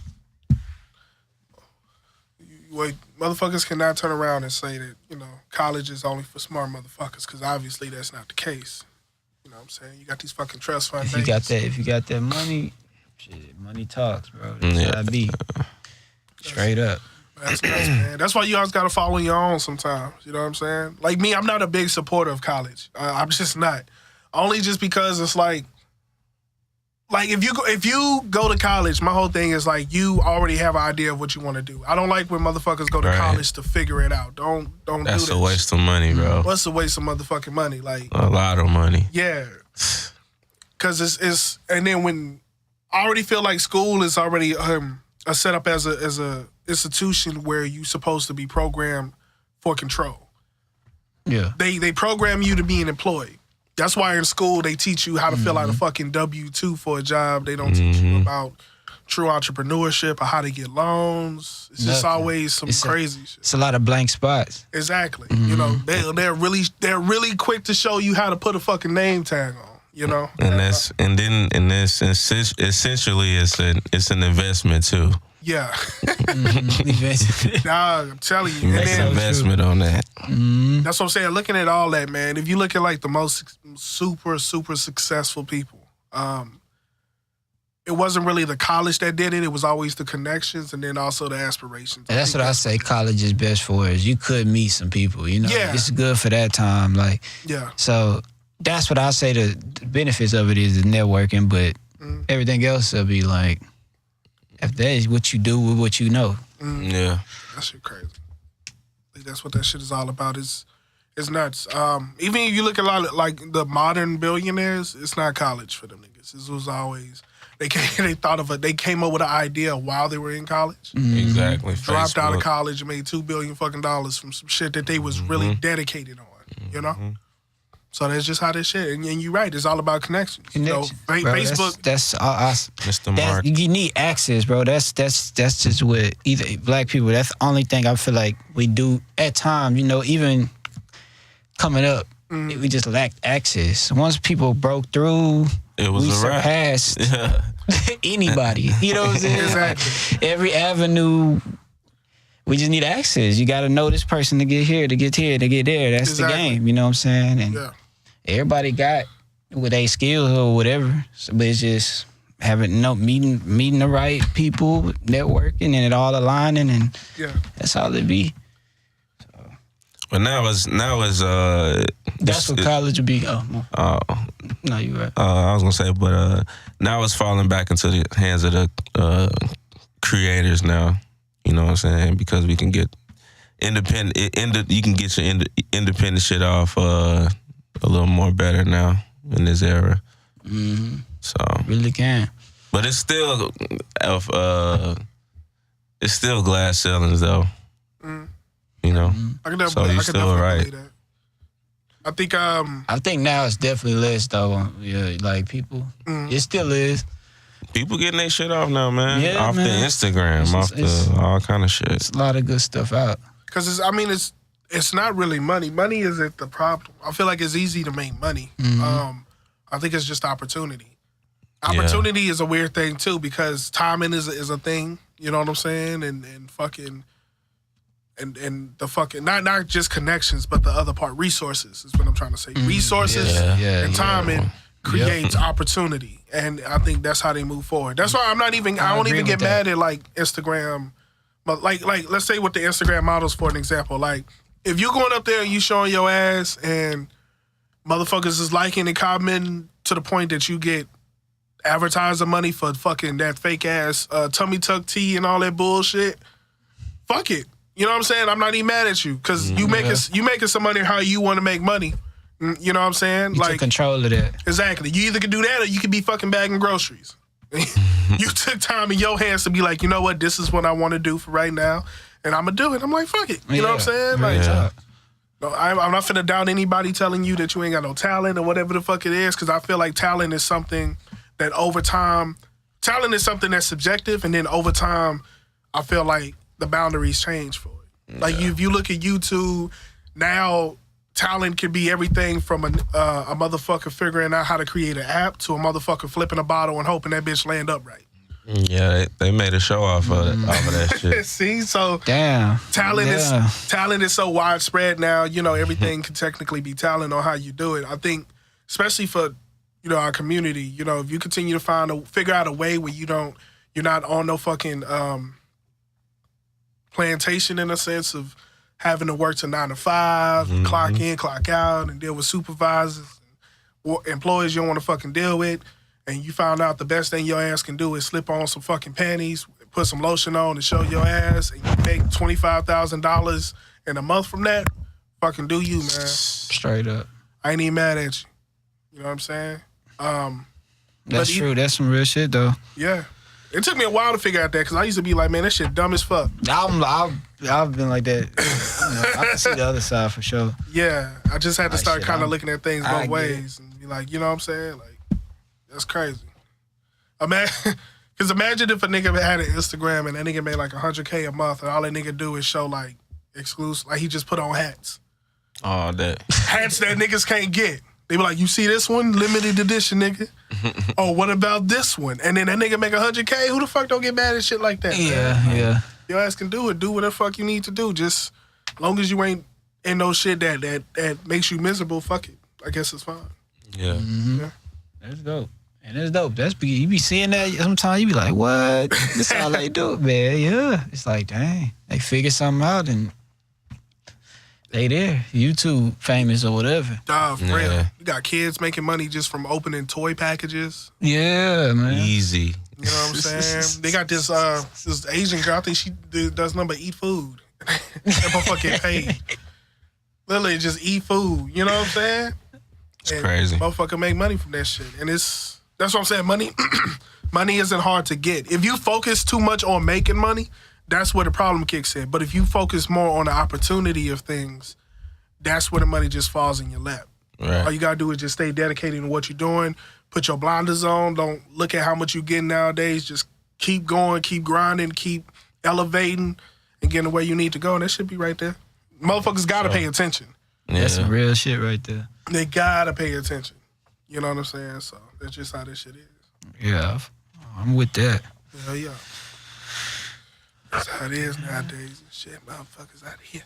Wait, motherfuckers cannot turn around and say that, you know, college is only for smart motherfuckers, because obviously that's not the case. You know what I'm saying? You got these fucking trust fund If you got that money, shit, money talks, bro. That's how I be. Straight up. That's nuts, man. That's why you always gotta follow your own sometimes. You know what I'm saying? Like me, I'm not a big supporter of college. I'm just not. Only just because it's like if you go to college, my whole thing is like you already have an idea of what you want to do. I don't like when motherfuckers go to college to figure it out. Don't do that. That's a waste of money, bro. What's a waste of motherfucking money? Like a lot of money. Yeah. Cause it's and then when I already feel like school is already a setup as a institution where you supposed to be programmed for control. Yeah. They program you to be an employee. That's why in school they teach you how to fill out a fucking W-2 for a job. They don't teach you about true entrepreneurship or how to get loans. It's just always some crazy shit. It's a lot of blank spots. Exactly. You know, they're really quick to show you how to put a fucking name tag on. You know, and essentially it's an investment too. Yeah. Nah, I'm telling you. Make an investment on that. That's what I'm saying. Looking at all that, man, if you look at like the most super successful people, it wasn't really the college that did it. It was always the connections and then also the aspirations. And that's what I say college is best for, is you could meet some people, you know. Yeah. It's good for that time. Like, yeah. So that's what I say the benefits of it is the networking, but everything else will be like, if that is what you do with what you know. Yeah. That shit crazy. Like, that's what that shit is all about. It's nuts. Even if you look at a lot of like the modern billionaires, it's not college for them niggas. This was always they came up with an idea while they were in college. Exactly. Dropped out of college and made $2 billion fucking from some shit that they was really dedicated on. You know? So that's just how this shit. And you're right. It's all about connections. You know, bro, Facebook. That's Mr. Mark. You need access, bro. That's just what either black people. That's the only thing I feel like we do at times. You know, even coming up, we just lacked access. Once people broke through, we surpassed anybody. You know what I'm saying? Exactly. Every avenue. We just need access. You got to know this person to get here, to get there. That's the game. You know what I'm saying? And everybody got with their skills or whatever. So, but it's just meeting the right people, networking, and it all aligning, and that's all it be. So. But now is that's what college would be. Oh no, you're right. I was gonna say, but now it's falling back into the hands of the creators now. You know what I'm saying? Because we can get independent. You can get your independent shit off a little more better now in this era. So really can. But it's still glass ceilings though. You know. I can so you're still right. That. I think now it's definitely less though. Yeah, like people. It still is. People getting their shit off now, man. Yeah, off man. the Instagram, off all kind of shit. It's a lot of good stuff out. Because it's not really money. Money isn't the problem. I feel like it's easy to make money. I think it's just opportunity. Opportunity is a weird thing too, because timing is a thing. You know what I'm saying? And fucking and the fucking not just connections, but the other part, resources is what I'm trying to say. Resources and timing creates opportunity. And I think that's how they move forward. That's why I don't even get mad at like Instagram. But like let's say with the Instagram models for an example, like if you going up there and you showing your ass and motherfuckers is liking and commenting to the point that you get advertiser money for fucking that fake ass tummy tuck tea and all that bullshit, fuck it. You know what I'm saying? I'm not even mad at you because you making some money how you want to make money. You know what I'm saying? You took control of that. Exactly. You either can do that or you can be fucking bagging groceries. You took time in your hands to be like, you know what, this is what I want to do for right now, and I'm going to do it. I'm like, fuck it. You know what I'm saying? Like, no, I'm not finna doubt anybody telling you that you ain't got no talent or whatever the fuck it is, because I feel like talent is something that over time, talent is something that's subjective, and then over time, I feel like the boundaries change for it. Like, if you look at YouTube, now talent could be everything from a motherfucker figuring out how to create an app to a motherfucker flipping a bottle and hoping that bitch land upright. Yeah, they made a show off of that shit. See, so damn, talent is so widespread now. You know, everything can technically be talent on how you do it. I think, especially for our community. You know, if you continue to figure out a way where you're not on no fucking plantation in a sense of having to work to 9 to 5, clock in, clock out, and deal with supervisors, employees you don't want to fucking deal with, and you found out the best thing your ass can do is slip on some fucking panties, put some lotion on and show your ass, and you make $25,000 in a month from that, fucking do you, man. Straight up. I ain't even mad at you. You know what I'm saying? That's true. That's some real shit, though. Yeah. It took me a while to figure out that because I used to be like, man, that shit dumb as fuck. I've been like that. I can see the other side for sure. Yeah, I just had to start kind of looking at things both ways and be like, you know what I'm saying? Like, that's crazy. Because imagine if a nigga had an Instagram and that nigga made like $100K a month and all that nigga do is show like exclusive, like he just put on hats. Oh, that. Hats that niggas can't get. They be like, you see this one? Limited edition, nigga. Oh, what about this one? And then that nigga make $100K? Who the fuck don't get mad at shit like that? Yeah. Your ass can do it. Do whatever the fuck you need to do. Just as long as you ain't in no shit that makes you miserable, fuck it. I guess it's fine. Yeah. Mm-hmm. Yeah. That's dope. And it's dope. You be seeing that sometimes. You be like, what? This how they do it, man. Yeah. It's like, dang. They figure something out and they there. YouTube famous or whatever. For real. You got kids making money just from opening toy packages. Yeah, man. Easy. You know what I'm saying? They got this Asian girl. I think she does nothing but eat food. That motherfucker get paid. Literally just eat food. You know what I'm saying? It's crazy. Motherfucker make money from that shit. And that's what I'm saying. Money isn't hard to get. If you focus too much on making money, that's where the problem kicks in. But if you focus more on the opportunity of things, that's where the money just falls in your lap. Right. All you gotta do is just stay dedicated to what you're doing. Put your blinders on. Don't look at how much you're getting nowadays. Just keep going, keep grinding, keep elevating, and getting where you need to go. And that should be right there. Motherfuckers gotta pay attention. Yeah. That's some real shit right there. They gotta pay attention. You know what I'm saying? So that's just how this shit is. Yeah, I'm with that. Yeah. That's how it is nowadays and shit. Motherfuckers out here.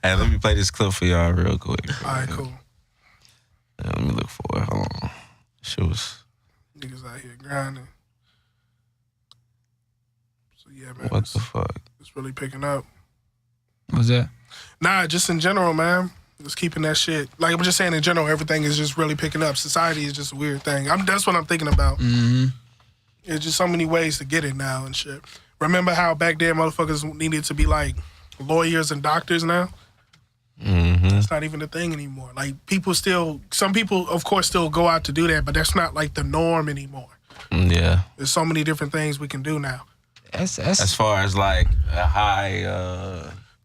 Hey, let me play this clip for y'all real quick. All right, cool. Let me look for it. Hold on. Shit was... Niggas out here grinding. So yeah, man. What the fuck? It's really picking up. What's that? Nah, just in general, man. Just keeping that shit. Like I'm just saying, in general, everything is just really picking up. Society is just a weird thing. That's what I'm thinking about. Mm-hmm. There's just so many ways to get it now and shit. Remember how back then motherfuckers needed to be like lawyers and doctors now? Mm-hmm. It's not even a thing anymore. Like some people of course still go out to do that, but that's not like the norm anymore. Yeah. There's so many different things we can do now. That's as far as like a high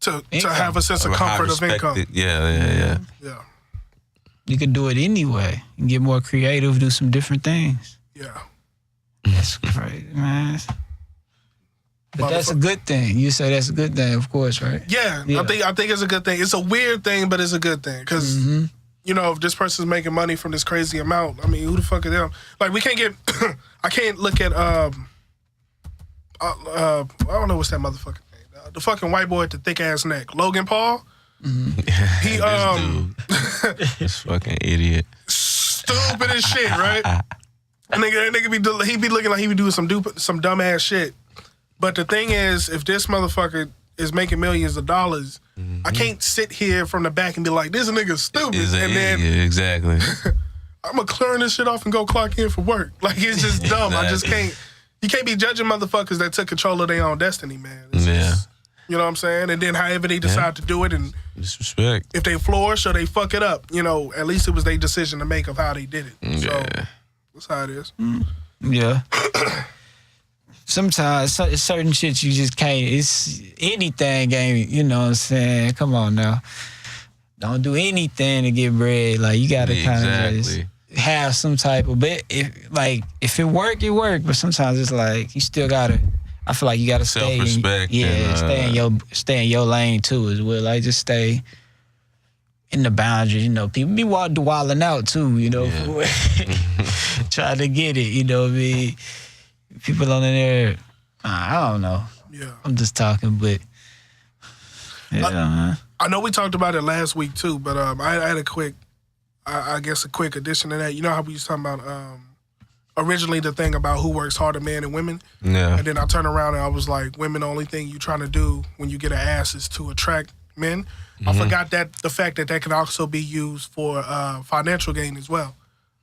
to have a sense of comfort of income. Yeah. You could do it anyway. You can get more creative, do some different things. Yeah. That's crazy, man. But that's a good thing. You say that's a good thing, of course, right? Yeah. I think it's a good thing. It's a weird thing, but it's a good thing. Because, you know, if this person's making money from this crazy amount, I mean, who the fuck are them? Like, we can't get... I can't look at... I don't know what's that motherfucking name. The fucking white boy with the thick-ass neck. Logan Paul? He, this fucking idiot. Stupid as shit, right? That nigga he be looking like he be doing some dumb-ass shit. But the thing is, if this motherfucker is making millions of dollars, I can't sit here from the back and be like, this nigga's stupid. Exactly. I'm going to clear this shit off and go clock in for work. Like, it's just dumb. Exactly. I just can't. You can't be judging motherfuckers that took control of their own destiny, man. It's just, you know what I'm saying? And then however they decide to do it, and disrespect. If they flourish or they fuck it up, you know, at least it was their decision to make of how they did it. So that's how it is. Yeah. Sometimes certain shit you just can't. It's anything ain't, you know what I'm saying? Come on now. Don't do anything to get bread. Like, you got to kind of just have some type of bit. If it work, it work. But sometimes it's like you still got to. I feel like you got to stay. Self-respect. Stay in your lane too as well. Like, just stay in the boundaries. You know, people be wilding out too. You know, trying to get it. You know what I mean? People on there, I don't know. Yeah. I'm just talking, but I know we talked about it last week too, but I had a quick addition to that. You know how we was talking about originally the thing about who works harder, men and women? Yeah. And then I turned around and I was like, women, the only thing you trying to do when you get an ass is to attract men. I forgot the fact that can also be used for financial gain as well.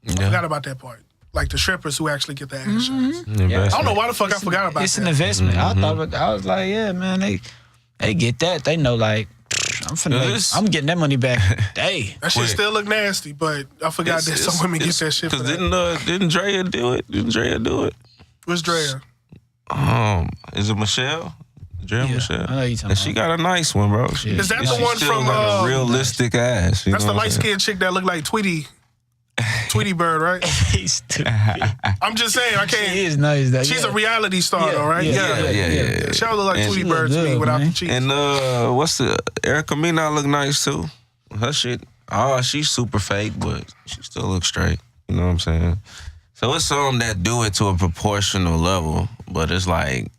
I forgot about that part. Like the strippers who actually get the ass shots. I don't know why the fuck I forgot about that. It's an investment. I was like, yeah, man, they get that. They know, like, I'm getting that money back. Hey, that shit still look nasty, but I forgot that some women get that shit for that. Didn't Drea do it? Where's Drea? Is it Michelle? Drea Michelle. I know you talking about. She got a nice one, bro. Is that the one from a realistic ass? That's the light skinned chick that looked like Tweety Bird, right? I'm just saying, I can't. She is nice, though. She's a reality star, though, right? Yeah. She look like Tweety Bird to me without the cheeks. And what's the Erica Mena look nice too. Her shit, she's super fake, but she still looks straight. You know what I'm saying? So it's some that do it to a proportional level, but it's like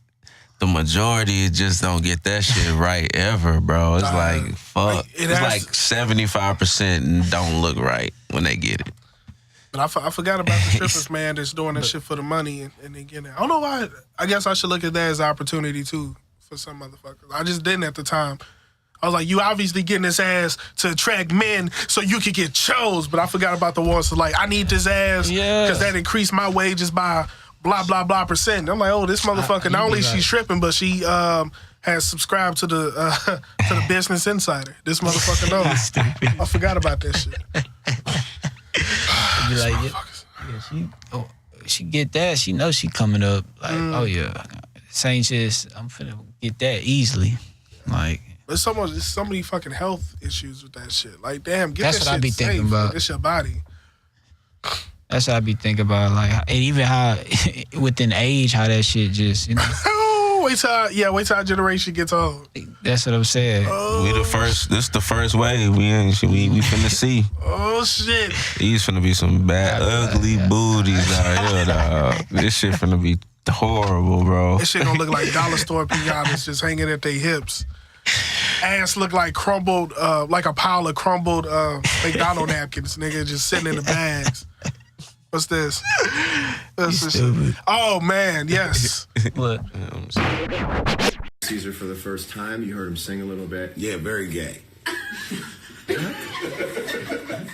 the majority just don't get that shit right ever, bro. It's like, fuck. It's like 75% don't look right when they get it. But I forgot about the strippers, man, that's doing that shit for the money and they getting it. I don't know why. I guess I should look at that as an opportunity, too, for some motherfuckers. I just didn't at the time. I was like, you obviously getting this ass to attract men so you could get chose, but I forgot about the ones like, I need this ass because that increased my wages by blah, blah, blah percent. I'm like, oh, this motherfucker, not only she's stripping, but she has subscribed to the Business Insider. This motherfucker knows. I forgot about that shit. Be like, she get that. She knows she coming up. Like, oh yeah, same shit. I'm finna get that easily. Like, there's so many fucking health issues with that shit. Like, damn, get that shit safe. That's what I be thinking about. It's your body. That's what I be thinking about. Like, and even how within age, how that shit just, you know. wait till our generation gets old. That's what I'm saying. We the first. This the first wave. We finna see. Oh shit. These finna be some bad, ugly booties out here, dog. This shit finna be horrible, bro. This shit gonna look like dollar store piñatas just hanging at their hips. Ass look like crumbled, like a pile of crumbled McDonald napkins, nigga, just sitting in the bags. What's this? Oh man, yes. What? Caesar for the first time. You heard him sing a little bit. Yeah, very gay. Huh?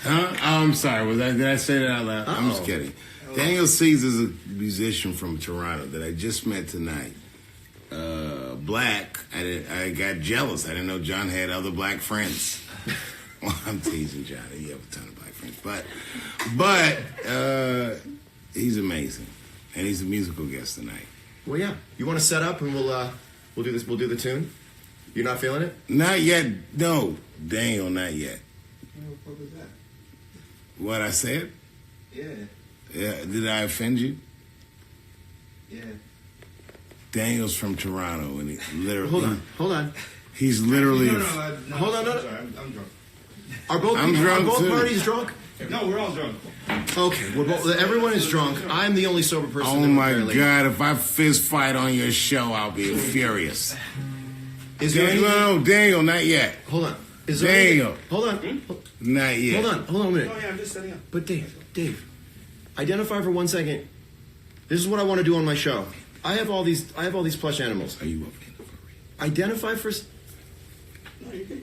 Oh, I'm sorry. Did I say that out loud? I'm just kidding. Daniel Caesar's a musician from Toronto that I just met tonight. Black. I got jealous. I didn't know John had other black friends. Well, I'm teasing John. He have a ton of black friends, but he's amazing, and he's a musical guest tonight. Well, yeah. You want to set up and we'll do this. We'll do the tune. You're not feeling it? Not yet. No, Daniel, not yet. What was that? What I said? Yeah. Yeah. Did I offend you? Yeah. Daniel's from Toronto, and he literally. Hold on. He's literally. No. Hold on. I'm drunk. Are both parties drunk? No, we're all drunk. Okay, everyone is drunk. I'm the only sober person. Oh my God! If I fist fight on your show, I'll be furious. Is there No, Daniel, not yet. Hold on. Is there Daniel? Hold on. Not yet. Hold on a minute. Oh yeah, I'm just setting up. But Dave, identify for 1 second. This is what I want to do on my show. I have all these plush animals. Are you okay? Identify for. No, you're good.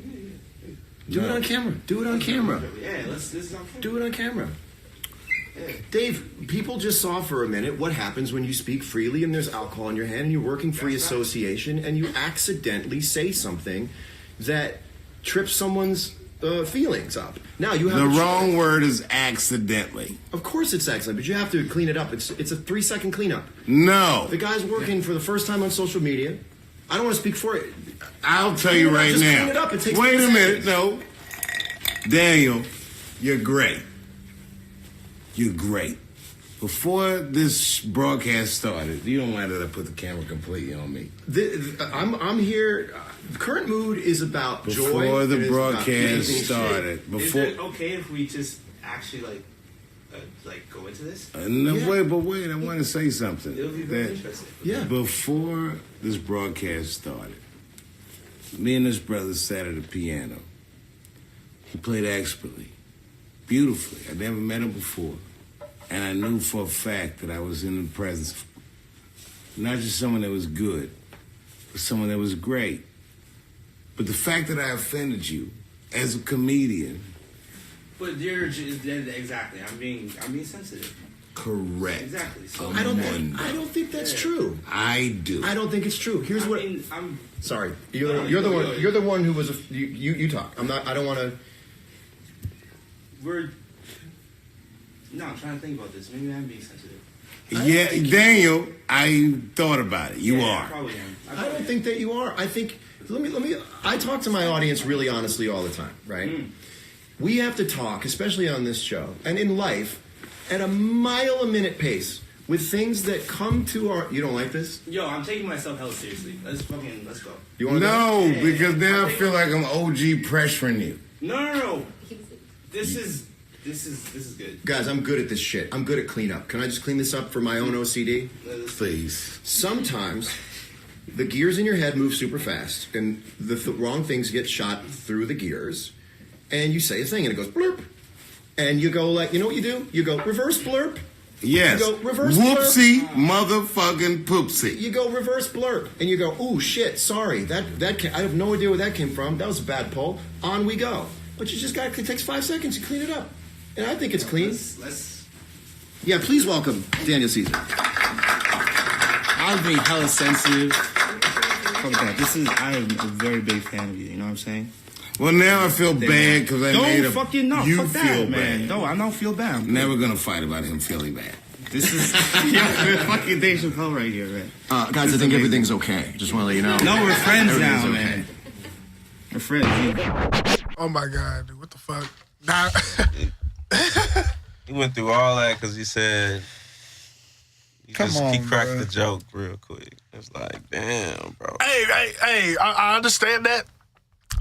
Do it on camera. Do it on camera. Yeah, this is on camera. Do it on camera. Yeah. Dave, people just saw for a minute what happens when you speak freely and there's alcohol in your hand and you're working free association and you accidentally say something that trips someone's feelings up. Now you have the wrong word is accidentally. Of course it's accident, but you have to clean it up. It's a 3-second cleanup. No. The guy's working for the first time on social media. I don't want to speak for it. I'll tell you right now. Clean it up. It takes Wait a minute. No. Daniel, you're great. You're great. Before this broadcast started, you don't mind that I put the camera completely on me. I'm here. Current mood is about joy. Before the broadcast started. Is it okay if we just actually go into this? No, yeah. Wait. I want to say something. It'll be very interesting. Yeah. Before this broadcast started, me and this brother sat at a piano. He played expertly, beautifully. I never met him before. And I knew for a fact that I was in the presence of not just someone that was good, but someone that was great. But the fact that I offended you as a comedian. But you're exactly. I'm being sensitive. Correct. Exactly. So I don't think that's true. I do. I don't think it's true. Here's what. I'm sorry. You're the one. You're the one who was. You talk. I'm not. I don't want to. I'm trying to think about this. Maybe I'm being sensitive. Yeah, Daniel, I thought about it. You are. I probably am. I don't think that you are. I think. Let me. I talk to my audience really honestly all the time, right? We have to talk, especially on this show and in life. at a mile-a-minute pace with things that come to our... You don't like this? Yo, I'm taking myself hella seriously. Let's go. You want No, to because now I feel like I'm OG pressuring you. No. This is good. Guys, I'm good at this shit. I'm good at cleanup. Can I just clean this up for my own OCD? Please. Sometimes the gears in your head move super fast, and the wrong things get shot through the gears, and you say a thing, and it goes blurp. And you go like, you know what you do? You go reverse blurp. Yes. You go reverse Whoopsie blurp. motherfucking poopsie. You go reverse blurp, and you go, ooh, shit, sorry. That I have no idea where that came from. That was a bad pull. On we go. But you just got, it takes 5 seconds to clean it up. And I think it's clean. Yeah, please welcome Daniel Caesar. I was being hella sensitive. Fuck that. I am a very big fan of you, you know what I'm saying? Well, now I feel bad because I made Don't fucking no. You Fuck feel that, bad. man. No, I don't feel bad. I'm never gonna fight about him feeling bad. This is fucking Dave Chappelle right here, man. Guys, I think everything's okay. Just want to let you know. No, we're friends now, okay. man. We're friends. Oh my God, dude, what the fuck? Nah. He went through all that because he said he cracked the joke real quick. It's like, damn, bro. Hey, I understand that.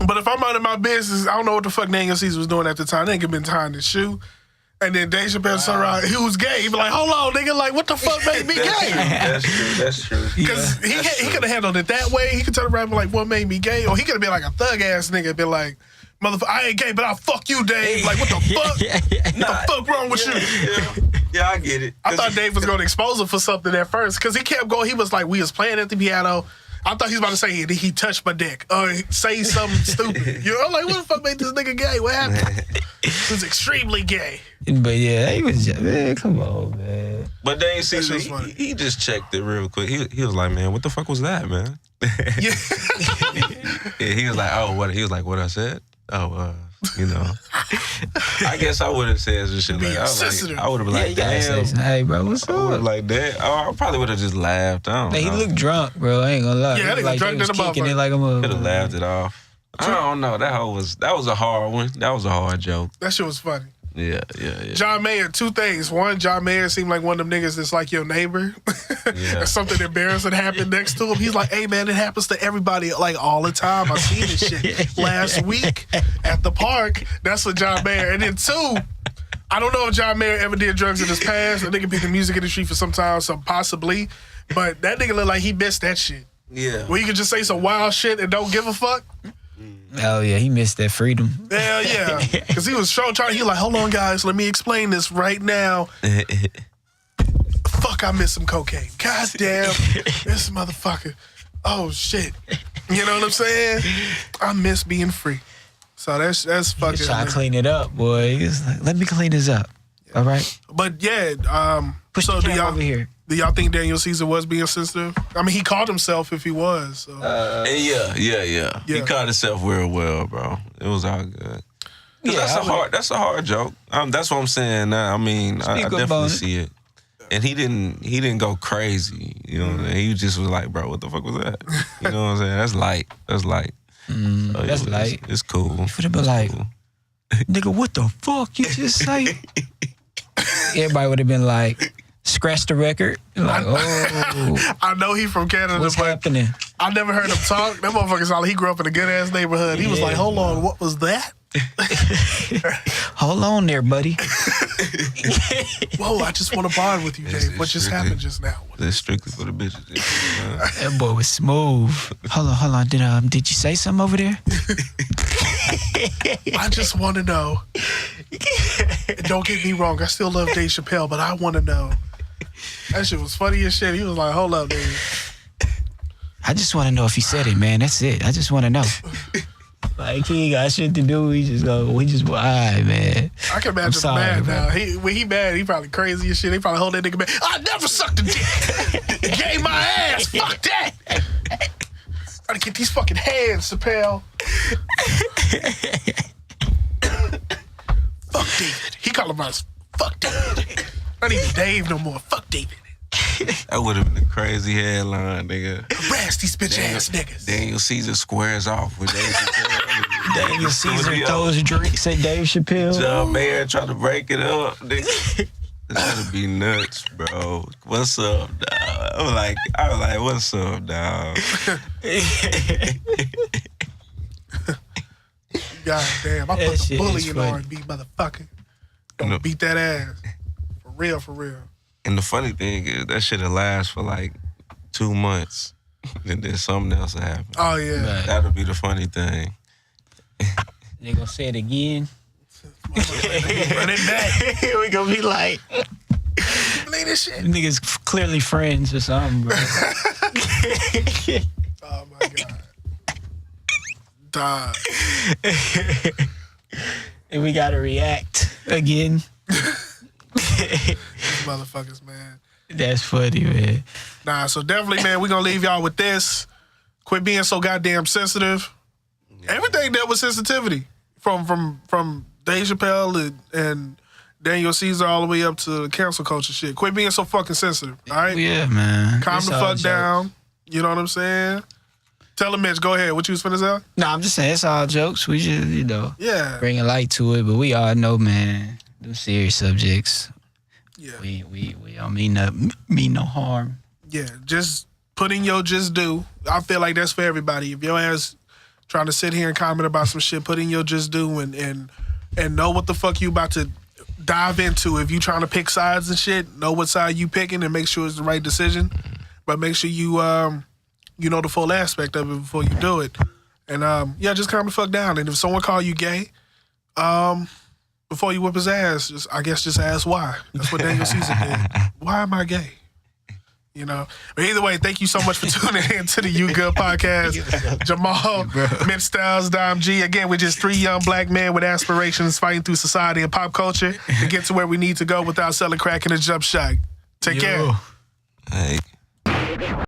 But if I'm out of my business, I don't know what the fuck Daniel Caesar was doing at the time. They ain't been tying his shoe. And then Dave Chappelle turned around, he was gay. He be like, hold on, nigga, like, what the fuck made me gay? That's true. Because he could have handled it that way. He could turn around and be like, what made me gay? Or he could have been like a thug-ass nigga and be like, motherfucker, I ain't gay, but I'll fuck you, Dave. Like, what the fuck? What the fuck wrong with you? Yeah, I get it. I thought Dave was going to expose him for something at first. Because he kept going. He was like, we was playing at the piano. I thought he was about to say he touched my dick or say something stupid. You know, I'm like, what the fuck made this nigga gay? What happened? He was extremely gay. But yeah, he was just, man, come on, man. But Daniel Caesar, he just checked it real quick. He was like, man, what the fuck was that, man? Yeah. He was like, oh, what? He was like, what I said? Oh, you know. I guess I would have said some shit like, I would have been like, damn. Hey, bro, what's up? Like that. I probably would have just laughed. I don't know. He looked drunk, bro. I ain't gonna lie. Yeah, he like drunk was kicking it like a motherfucker. Could have laughed it off. I don't know. That was a hard one. That was a hard joke. That shit was funny. Yeah. John Mayer, two things. One, John Mayer seemed like one of them niggas that's like your neighbor. Yeah. Something embarrassing happened next to him. He's like, hey, man, it happens to everybody like all the time. I seen this shit last week at the park. That's what John Mayer. And then two, I don't know if John Mayer ever did drugs in his past. I think he be in the music industry for some time, so possibly. But that nigga look like he missed that shit. Yeah. Where you can just say some wild shit and don't give a fuck. Oh yeah, he missed that freedom. Hell yeah. Because he was trying, he like, hold on, guys, let me explain this right now. Fuck, I missed some cocaine. God damn, this motherfucker. Oh, shit. You know what I'm saying? I miss being free. So that's fucking... He's trying to clean it up, boy. He's like, let me clean this up. Yeah. All right? But yeah, push so the camera over here. Do y'all think Daniel Caesar was being sensitive? I mean, he called himself if he was. So. Yeah. He caught himself real well, bro. It was all good. Yeah, that's a hard joke. That's what I'm saying now. I mean, I definitely see it. And he didn't go crazy. You know what I'm saying? He just was like, bro, what the fuck was that? You know what I'm saying? That's light. That's light. That's light. It's cool. You would have been like, nigga, what the fuck you just say? Everybody would have been like, scratch the record. Like, oh. I know he from Canada. What's happening? I never heard him talk. That motherfucker sounded like he grew up in a good-ass neighborhood. He was like, hold on, what was that? Hold on there, buddy. Whoa, I just want to bond with you, Dave. What just happened just now? That's strictly for the bitches. That boy was smooth. Hold on. Did you say something over there? I just want to know. Don't get me wrong. I still love Dave Chappelle, but I want to know. That shit was funny as shit. He was like, hold up, dude. I just want to know if he said it, man. That's it. I just want to know. Like, he ain't got shit to do. All right, man. I can imagine him mad now. When he mad, he probably crazy as shit. He probably hold that nigga back. I never sucked a dick. Gave my ass. Fuck that. Gotta get these fucking hands, Chappelle. Fuck David. He called him us. Fuck David. Not even Dave no more. Fuck David. That would have been a crazy headline, nigga. Harass these bitch ass niggas. Daniel Caesar squares off with Dave Chappelle. Daniel Caesar throws drinks at Dave Chappelle. John Mayer tried to break it up, nigga. That'd be nuts, bro. What's up, dog? I was like, what's up, dog? God damn, I put the bully in R&B, motherfucker. Don't beat that ass. For real. And the funny thing is, that shit'll last for like 2 months. And then something else will happen. Oh, yeah. Right. That'll be the funny thing. They gonna say it again. Run it back. We gonna be like, believe this shit. Niggas clearly friends or something, bro. Oh, my God. Dog. And we gotta react again. These motherfuckers, man. That's funny, man. Nah, so definitely, man, we're gonna leave y'all with this. Quit being so goddamn sensitive. Everything dealt with sensitivity. From Dave Chappelle and Daniel Caesar all the way up to cancel culture shit. Quit being so fucking sensitive, all right? Yeah, man. Calm It's the all fuck jokes. down. You know what I'm saying? Tell him, Mitch, go ahead. What you was finna say? Nah, I'm just saying, it's all jokes. We should, Yeah. bring a light to it. But we all know, man, them serious subjects. Yeah. We don't mean no harm. Yeah, just put in your just do. I feel like that's for everybody. If your ass trying to sit here and comment about some shit, put in your just do and know what the fuck you about to dive into. If you trying to pick sides and shit, know what side you picking and make sure it's the right decision. But make sure you you know the full aspect of it before you do it. And yeah, just calm the fuck down. And if someone call you gay, before you whip his ass, just ask why. That's what Daniel Caesar did. Why am I gay? You know, but either way, thank you so much for tuning in to the You Good podcast. Jamal, Mitch Styles, Dom G. Again, we're just 3 young black men with aspirations fighting through society and pop culture to get to where we need to go without selling crack in a jump shot. Take care. Hey.